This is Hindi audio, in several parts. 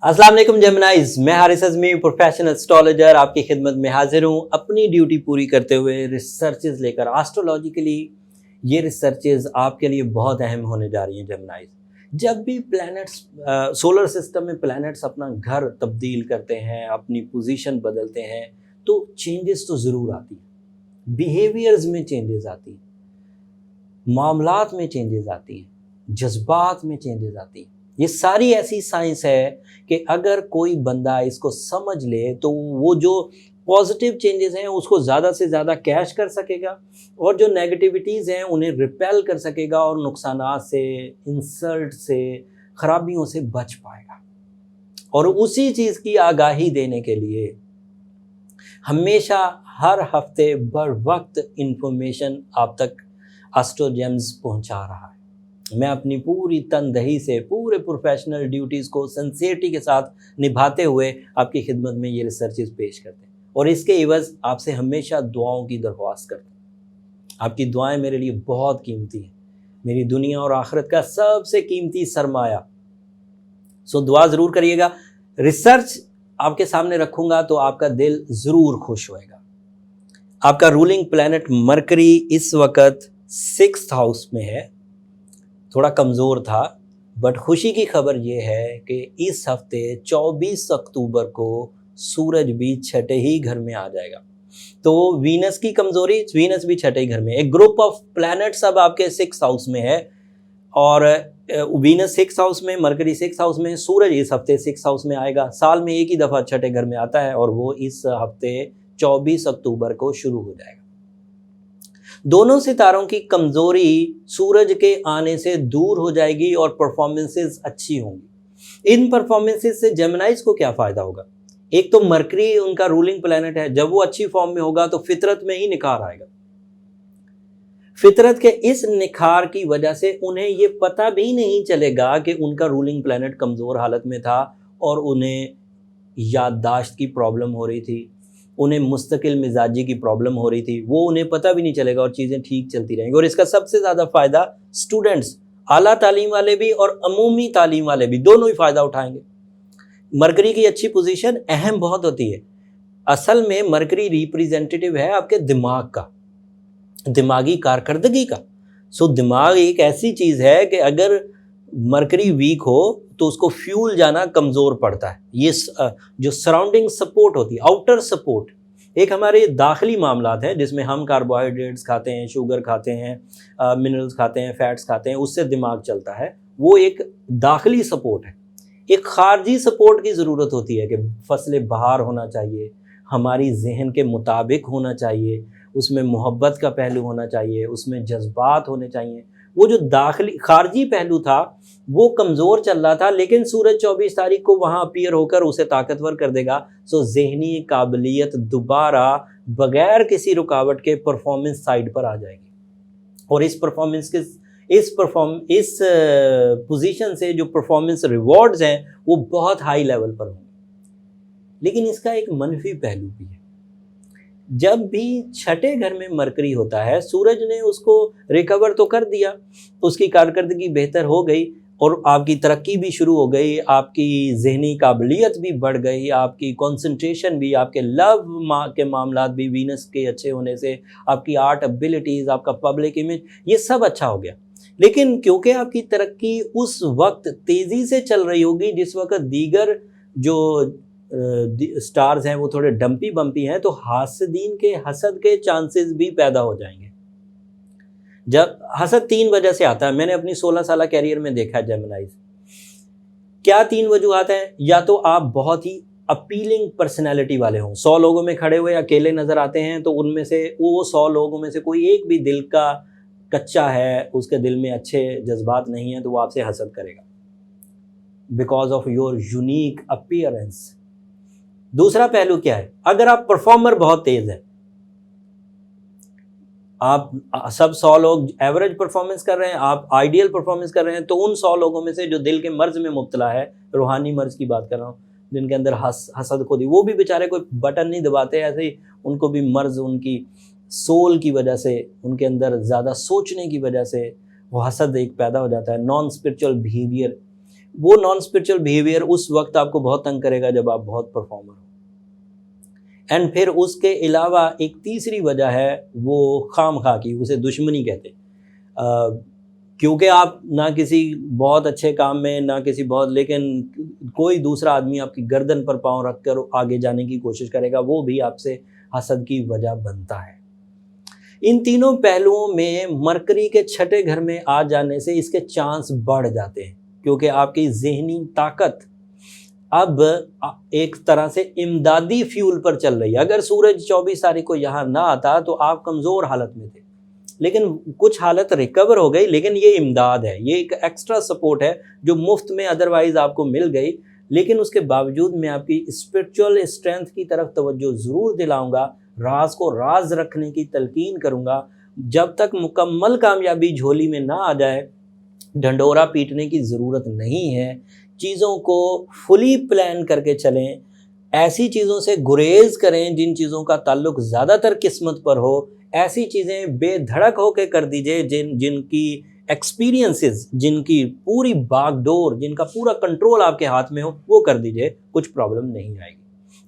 अस्सलाम वालेकुम जेमिनाइज, मैं हारिस अज़मी प्रोफेशनल एस्ट्रोलॉजर आपकी खिदमत में हाजिर हूँ अपनी ड्यूटी पूरी करते हुए रिसर्चेज लेकर। एस्ट्रोलॉजिकली ये रिसर्चेज आपके लिए बहुत अहम होने जा रही हैं जेमिनाइज। जब भी प्लैनेट्स सोलर सिस्टम में प्लैनेट्स अपना घर तब्दील करते हैं, अपनी पोजीशन बदलते हैं, तो चेंजेस तो ज़रूर आती हैं। बिहेवियर्स में चेंजेस आती हैं, मामलात में चेंजेस आती हैं, जज्बात में चेंजेस आती हैं। ये सारी ऐसी साइंस है कि अगर कोई बंदा इसको समझ ले तो वो जो पॉजिटिव चेंजेस हैं उसको ज़्यादा से ज़्यादा कैश कर सकेगा और जो नेगेटिविटीज़ हैं उन्हें रिपेल कर सकेगा और नुकसानात से, इंसल्ट से, खराबियों से बच पाएगा। और उसी चीज़ की आगाही देने के लिए हमेशा हर हफ्ते बर वक्त इंफॉर्मेशन आप तक एस्ट्रोजेम्स पहुंचा रहा है। मैं अपनी पूरी तनदही से पूरे प्रोफेशनल ड्यूटीज़ को सिंसियरिटी के साथ निभाते हुए आपकी खिदमत में ये रिसर्चेज पेश करते हैं और इसके एवज़ आपसे हमेशा दुआओं की दरख्वास्त करते हैं। आपकी दुआएं मेरे लिए बहुत कीमती हैं, मेरी दुनिया और आखिरत का सबसे कीमती सरमाया। सो दुआ ज़रूर करिएगा। रिसर्च आपके सामने रखूँगा तो आपका दिल ज़रूर खुश होएगा। आपका रूलिंग प्लैनेट मरकरी इस वक्त 6th हाउस में है, थोड़ा कमज़ोर था, बट खुशी की खबर ये है कि इस हफ्ते 24 अक्टूबर को सूरज भी छठे ही घर में आ जाएगा। तो वीनस की कमज़ोरी, वीनस भी छठे ही घर में। एक ग्रुप ऑफ प्लैनेट्स अब आपके 6th हाउस में है और वीनस 6th हाउस में, मरकरी 6th हाउस में, सूरज इस हफ्ते 6th हाउस में आएगा। साल में एक ही दफ़ा छठे घर में आता है और वो इस हफ्ते 24 अक्टूबर को शुरू हो जाएगा। दोनों सितारों की कमज़ोरी सूरज के आने से दूर हो जाएगी और परफॉर्मेंसेस अच्छी होंगी। इन परफॉर्मेंसेस से जेमिनाइज को क्या फ़ायदा होगा? एक तो मरकरी उनका रूलिंग प्लैनेट है, जब वो अच्छी फॉर्म में होगा तो फितरत में ही निखार आएगा। फितरत के इस निखार की वजह से उन्हें ये पता भी नहीं चलेगा कि उनका रूलिंग प्लैनेट कमज़ोर हालत में था और उन्हें याददाश्त की प्रॉब्लम हो रही थी, उन्हें मुस्तकिल मिजाजी की प्रॉब्लम हो रही थी, वो उन्हें पता भी नहीं चलेगा और चीज़ें ठीक चलती रहेंगी। और इसका सबसे ज़्यादा फ़ायदा स्टूडेंट्स, आला तालीम वाले भी और अमूमी तालीम वाले भी, दोनों ही फ़ायदा उठाएंगे। मरकरी की अच्छी पोजीशन अहम बहुत होती है। असल में मरकरी रिप्रेजेंटेटिव है आपके दिमाग का, दिमागी कारकर्दगी का। सो दिमाग एक ऐसी चीज़ है कि अगर मरकरी वीक हो तो उसको फ्यूल जाना कमज़ोर पड़ता है। ये जो सराउंडिंग सपोर्ट होती है, आउटर सपोर्ट, एक हमारे दाखिली मामलात हैं जिसमें हम कार्बोहाइड्रेट्स खाते हैं, शुगर खाते हैं, मिनरल्स खाते हैं, फैट्स खाते हैं, उससे दिमाग चलता है, वो एक दाखिली सपोर्ट है। एक खारजी सपोर्ट की ज़रूरत होती है कि फसले बहार होना चाहिए, हमारी जहन के मुताबिक होना चाहिए, उसमें मोहब्बत का पहलू होना चाहिए, उसमें जज्बात होने चाहिए। वो जो दाखिली खारजी पहलू था वो कमज़ोर चल रहा था, लेकिन सूरज 24 तारीख को वहाँ अपीयर होकर उसे ताकतवर कर देगा। सो जहनी काबिलियत दोबारा बग़ैर किसी रुकावट के परफॉर्मेंस साइड पर आ जाएगी और इस पोजीशन से जो परफॉर्मेंस रिवॉर्ड्स हैं वो बहुत हाई लेवल पर होंगे। लेकिन इसका एक मनफी पहलू भी है। जब भी छठे घर में मरकरी होता है, सूरज ने उसको रिकवर तो कर दिया, उसकी कारकर्दगी बेहतर हो गई और आपकी तरक्की भी शुरू हो गई, आपकी जहनी काबिलियत भी बढ़ गई, आपकी कंसंट्रेशन भी, आपके लव के मामलात भी वीनस के अच्छे होने से, आपकी आर्ट एबिलिटीज़, आपका पब्लिक इमेज, ये सब अच्छा हो गया। लेकिन क्योंकि आपकी तरक्की उस वक्त तेज़ी से चल रही होगी जिस वक्त दीगर जो स्टार्स हैं वो थोड़े डम्पी बम्पी हैं, तो हासदीन के हसद के चांसेस भी पैदा हो जाएंगे। जब हसद 3 वजह से आता है, मैंने अपनी 16 साल कैरियर में देखा है जेमिनाइज। क्या 3 वजूहात हैं? या तो आप बहुत ही अपीलिंग पर्सनैलिटी वाले हों, 100 लोगों में खड़े हुए अकेले नज़र आते हैं, तो उनमें से वो 100 लोगों में से कोई एक भी दिल का कच्चा है, उसके दिल में अच्छे जज्बात नहीं हैं, तो वो आपसे हसद करेगा because of your unique appearance. दूसरा पहलू क्या है? अगर आप परफॉर्मर बहुत तेज हैं, आप सब 100 लोग एवरेज परफॉर्मेंस कर रहे हैं, आप आइडियल परफॉर्मेंस कर रहे हैं, तो उन 100 लोगों में से जो दिल के मर्ज में मुब्तला है, रूहानी मर्ज की बात कर रहा हूँ, जिनके अंदर हसद खुदी, वो भी बेचारे कोई बटन नहीं दबाते, ऐसे ही उनको भी मर्ज, उनकी सोल की वजह से, उनके अंदर ज़्यादा सोचने की वजह से वो हसद एक पैदा हो जाता है, नॉन स्पिरिचुअल बिहेवियर। वो नॉन स्पिरिचुअल बिहेवियर उस वक्त आपको बहुत तंग करेगा जब आप बहुत परफॉर्मर हो। एंड फिर उसके अलावा एक तीसरी वजह है वो खाम खा की, उसे दुश्मनी कहते हैं। क्योंकि आप ना किसी बहुत अच्छे काम में, ना किसी बहुत, लेकिन कोई दूसरा आदमी आपकी गर्दन पर पाँव रख कर आगे जाने की कोशिश करेगा, वो भी आपसे हसद की वजह बनता है। इन तीनों पहलुओं में मरकरी के छठे घर में आ जाने से इसके चांस बढ़ जाते हैं, क्योंकि आपकी ज़हनी ताकत अब एक तरह से इमदादी फ्यूल पर चल रही है। अगर सूरज 24 तारीख को यहाँ ना आता तो आप कमज़ोर हालत में थे, लेकिन कुछ हालत रिकवर हो गई, लेकिन ये इमदाद है, ये एक एक्स्ट्रा सपोर्ट है जो मुफ्त में अदरवाइज़ आपको मिल गई। लेकिन उसके बावजूद मैं आपकी स्पिरिचुअल स्ट्रेंथ की तरफ तवज्जो ज़रूर दिलाऊंगा, राज को राज रखने की तलकीन करूंगा। जब तक मुकम्मल कामयाबी झोली में ना आ जाए, ढंडोरा पीटने की ज़रूरत नहीं है। चीज़ों को फुली प्लान करके चलें, ऐसी चीज़ों से गुरेज करें जिन चीज़ों का ताल्लुक ज़्यादातर किस्मत पर हो। ऐसी चीज़ें बेधड़क होकर कर दीजिए जिनकी एक्सपीरियंसेस, जिनकी पूरी बागडोर, जिनका पूरा कंट्रोल आपके हाथ में हो, वो कर दीजिए, कुछ प्रॉब्लम नहीं आएगी।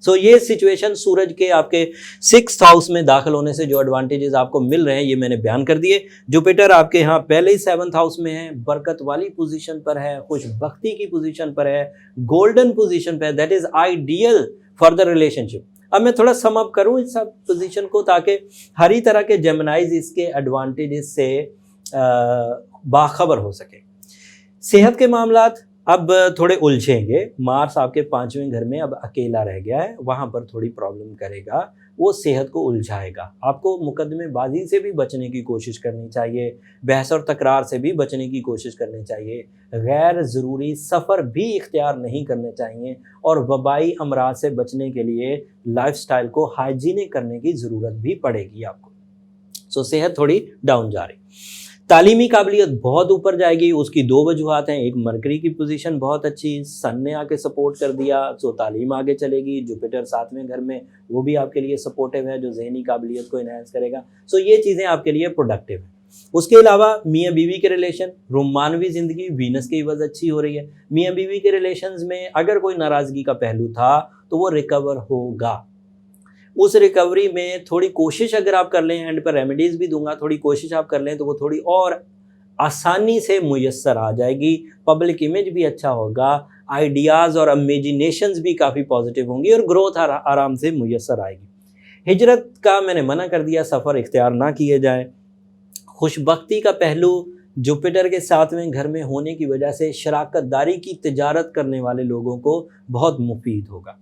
सो ये सिचुएशन सूरज के आपके 6th हाउस में दाखिल होने से जो एडवांटेजेस आपको मिल रहे हैं ये मैंने बयान कर दिए। जुपिटर आपके यहाँ पहले ही 7th हाउस में है, बरकत वाली पोजीशन पर है, खुशबख्ती की पोजीशन पर है, गोल्डन पोजीशन पर है, that is ideal for the relationship. अब मैं थोड़ा सम अप करूँ इस सब पोजीशन को, ताकि हर ही तरह के जेमिनाइज इसके एडवांटेजेस से बाखबर हो सके। सेहत के मामलात अब थोड़े उलझेंगे। मार्स आपके 5वें घर में अब अकेला रह गया है, वहाँ पर थोड़ी प्रॉब्लम करेगा, वो सेहत को उलझाएगा। आपको मुकदमेबाजी से भी बचने की कोशिश करनी चाहिए, बहस और तकरार से भी बचने की कोशिश करनी चाहिए, गैर ज़रूरी सफ़र भी इख्तियार नहीं करने चाहिए, और वबाई अमराज से बचने के लिए लाइफस्टाइल को हाइजीनिक करने की ज़रूरत भी पड़ेगी आपको। सो सेहत थोड़ी डाउन जा रही। तालीमी काबिलियत बहुत ऊपर जाएगी, उसकी दो वजूहात हैं। एक, मरकरी की पोजीशन बहुत अच्छी, सन ने आके सपोर्ट कर दिया, सो तालीम आगे चलेगी। जुपिटर 7वें घर में, वो भी आपके लिए सपोर्टिव है, जो जहनी काबिलियत को इन्हांस करेगा। सो ये चीज़ें आपके लिए प्रोडक्टिव हैं। उसके अलावा मियाँ बीवी के रिलेशन, रोमानवी ज़िंदगी वीनस की वजह अच्छी हो रही है। मियाँ बीवी के रिलेशंस में अगर कोई नाराज़गी का पहलू था तो वो रिकवर होगा। उस रिकवरी में थोड़ी कोशिश अगर आप कर लें, एंड पर रेमेडीज़ भी दूंगा, थोड़ी कोशिश आप कर लें तो वो थोड़ी और आसानी से मुयस्सर आ जाएगी। पब्लिक इमेज भी अच्छा होगा, आइडियाज़ और इमेजिनेशंस भी काफ़ी पॉजिटिव होंगी, और ग्रोथ आराम से मुयस्सर आएगी। हिजरत का मैंने मना कर दिया, सफ़र इख्तियार ना किए जाए। खुशबख्ती का पहलू जुपिटर के 7वें घर में होने की वजह से शराकतदारी की तिजारत करने वाले लोगों को बहुत मुफीद होगा।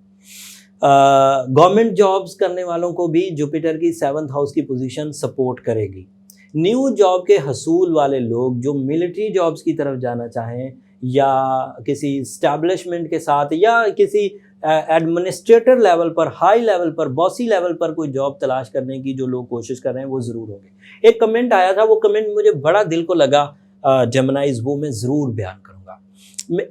गवर्नमेंट जॉब्स करने वालों को भी जुपिटर की 7th हाउस की पोजीशन सपोर्ट करेगी। न्यू जॉब के हसूल वाले लोग जो मिलिट्री जॉब्स की तरफ जाना चाहें, या किसी इस्टेब्लिशमेंट के साथ, या किसी एडमिनिस्ट्रेटर लेवल पर, हाई लेवल पर, बॉसी लेवल पर कोई जॉब तलाश करने की जो लोग कोशिश कर रहे हैं, वो ज़रूर होंगे। एक कमेंट आया था, वो कमेंट मुझे बड़ा दिल को लगा, जेमिनाइज, वो मैं ज़रूर बयान करूँगा।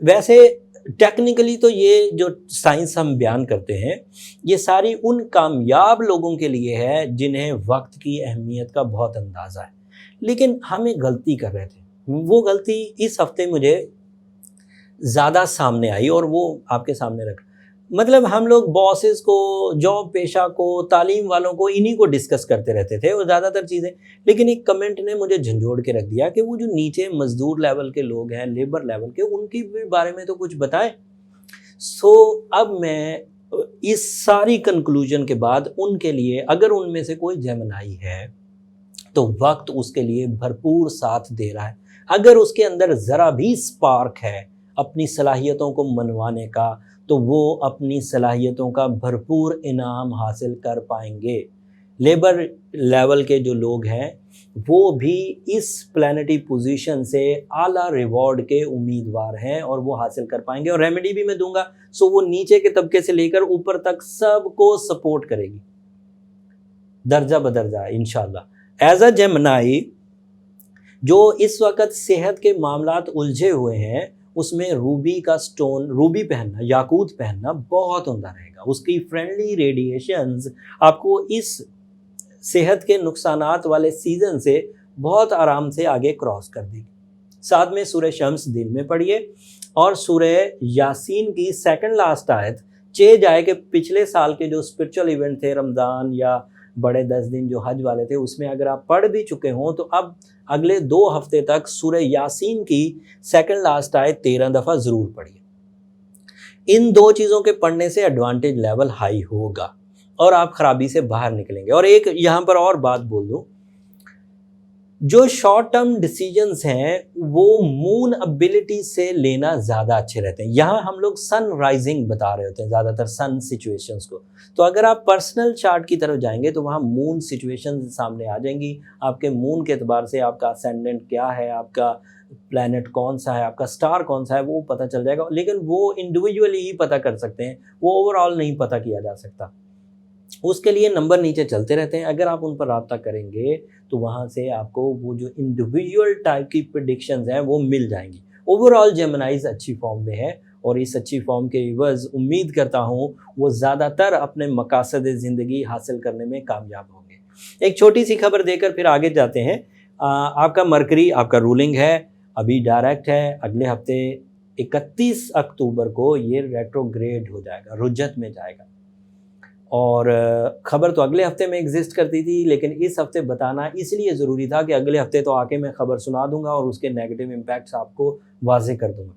वैसे टेक्निकली तो ये जो साइंस हम बयान करते हैं, ये सारी उन कामयाब लोगों के लिए है जिन्हें वक्त की अहमियत का बहुत अंदाज़ा है, लेकिन हम एक गलती कर रहे थे। वो गलती इस हफ्ते मुझे ज़्यादा सामने आई, और वो आपके सामने रख, मतलब हम लोग बॉसेस को, जॉब पेशा को, तालीम वालों को, इन्हीं को डिस्कस करते रहते थे और ज़्यादातर चीज़ें। लेकिन एक कमेंट ने मुझे झंझोड़ के रख दिया कि वो जो नीचे मजदूर लेवल के लोग हैं, लेबर लेवल के, उनके भी बारे में तो कुछ बताएं। सो अब मैं इस सारी कंक्लूजन के बाद उनके लिए, अगर उनमें से कोई जेमिनाई है तो वक्त उसके लिए भरपूर साथ दे रहा है। अगर उसके अंदर ज़रा भी स्पार्क है अपनी सलाहियतों को मनवाने का, तो वो अपनी सलाहियतों का भरपूर इनाम हासिल कर पाएंगे। लेबर लेवल के जो लोग हैं वो भी इस प्लैनेटरी पोजीशन से आला रिवॉर्ड के उम्मीदवार हैं, और वो हासिल कर पाएंगे। और रेमेडी भी मैं दूंगा, सो वो नीचे के तबके से लेकर ऊपर तक सबको सपोर्ट करेगी, दर्जा बदर्जा इंशाल्लाह। एज अ जेमिनाई, जो इस वक्त सेहत के मामलात उलझे हुए हैं, उसमें रूबी का स्टोन, रूबी पहनना, याकूत पहनना बहुत उम्दा रहेगा। उसकी फ्रेंडली रेडिएशंस आपको इस सेहत के नुकसानात वाले सीज़न से बहुत आराम से आगे क्रॉस कर देगी। साथ में सूरह शम्स दिन में पढ़िए, और सूरह यासीन की सेकंड लास्ट आयत चेंज आए कि पिछले साल के जो स्पिरिचुअल इवेंट थे, रमज़ान या बड़े 10 दिन जो हज वाले थे, उसमें अगर आप पढ़ भी चुके हों तो अब अगले 2 हफ्ते तक सूरह यासीन की सेकंड लास्ट आयत 13 दफ़ा ज़रूर पढ़िए। इन 2 चीज़ों के पढ़ने से एडवांटेज लेवल हाई होगा और आप खराबी से बाहर निकलेंगे। और एक यहाँ पर और बात बोल दूँ, जो शॉर्ट टर्म डिसीजंस हैं वो मून एबिलिटी से लेना ज़्यादा अच्छे रहते हैं। यहाँ हम लोग सन राइजिंग बता रहे होते हैं ज़्यादातर, सन सिचुएशंस को। तो अगर आप पर्सनल चार्ट की तरफ जाएंगे तो वहाँ मून सिचुएशंस सामने आ जाएंगी। आपके मून के एतबार से आपका असेंडेंट क्या है, आपका प्लैनेट कौन सा है, आपका स्टार कौन सा है, वो पता चल जाएगा। लेकिन वो इंडिविजुअली ही पता कर सकते हैं, वो ओवरऑल नहीं पता किया जा सकता। उसके लिए नंबर नीचे चलते रहते हैं, अगर आप उन पर राब्ता करेंगे तो वहाँ से आपको वो जो इंडिविजुअल टाइप की प्रेडिक्शंस हैं वो मिल जाएंगी। ओवरऑल जेमिनाइज अच्छी फॉर्म में है और इस अच्छी फॉर्म के इवज़ उम्मीद करता हूँ वो ज़्यादातर अपने मकासद ज़िंदगी हासिल करने में कामयाब होंगे। एक छोटी सी खबर देकर फिर आगे जाते हैं। आपका मरकरी आपका रूलिंग है, अभी डायरेक्ट है। अगले हफ्ते 31 अक्टूबर को ये रेट्रोग्रेड हो जाएगा, रुजत में जाएगा। और ख़बर तो अगले हफ्ते में एग्जिस्ट करती थी, लेकिन इस हफ्ते बताना इसलिए ज़रूरी था कि अगले हफ्ते तो आके मैं ख़बर सुना दूंगा और उसके नेगेटिव इम्पैक्ट्स आपको वाज़ेह कर दूंगा।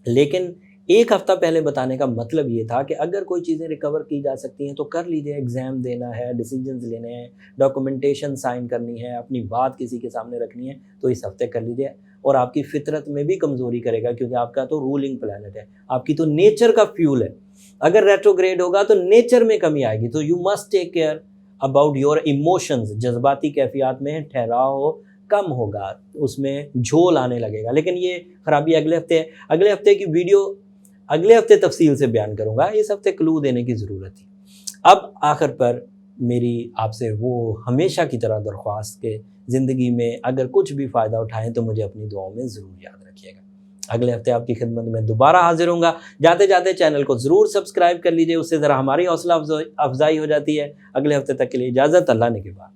लेकिन एक हफ़्ता पहले बताने का मतलब ये था कि अगर कोई चीज़ें रिकवर की जा सकती हैं तो कर लीजिए। एग्ज़ाम देना है, डिसीजंस लेने हैं, डॉक्यूमेंटेशन साइन करनी है, अपनी बात किसी के सामने रखनी है, तो इस हफ्ते कर लीजिए। और आपकी फितरत में भी कमज़ोरी करेगा क्योंकि आपका तो रूलिंग प्लैनेट है, आपकी तो नेचर का फ्यूल है। अगर रेट्रोग्रेड होगा तो नेचर में कमी आएगी। तो you must take care about your emotions. जज्बाती कैफियत में ठहराव कम होगा, उसमें झोल आने लगेगा। लेकिन ये खराबी अगले हफ्ते है। अगले हफ्ते की वीडियो अगले हफ्ते तफसील से बयान करूंगा, इस हफ्ते क्लू देने की ज़रूरत थी। अब आखिर पर मेरी आपसे वो हमेशा की तरह दरख्वास्त के ज़िंदगी में अगर कुछ भी फ़ायदा उठाएं तो मुझे अपनी दुआओं में ज़रूर याद रखिएगा। अगले हफ्ते आपकी खिदमत में दोबारा हाजिर होऊंगा। जाते जाते चैनल को ज़रूर सब्सक्राइब कर लीजिए, उससे ज़रा हमारी हौसला अफजाई हो जाती है। अगले हफ्ते तक के लिए इजाज़त, अल्लाह ने के बाद।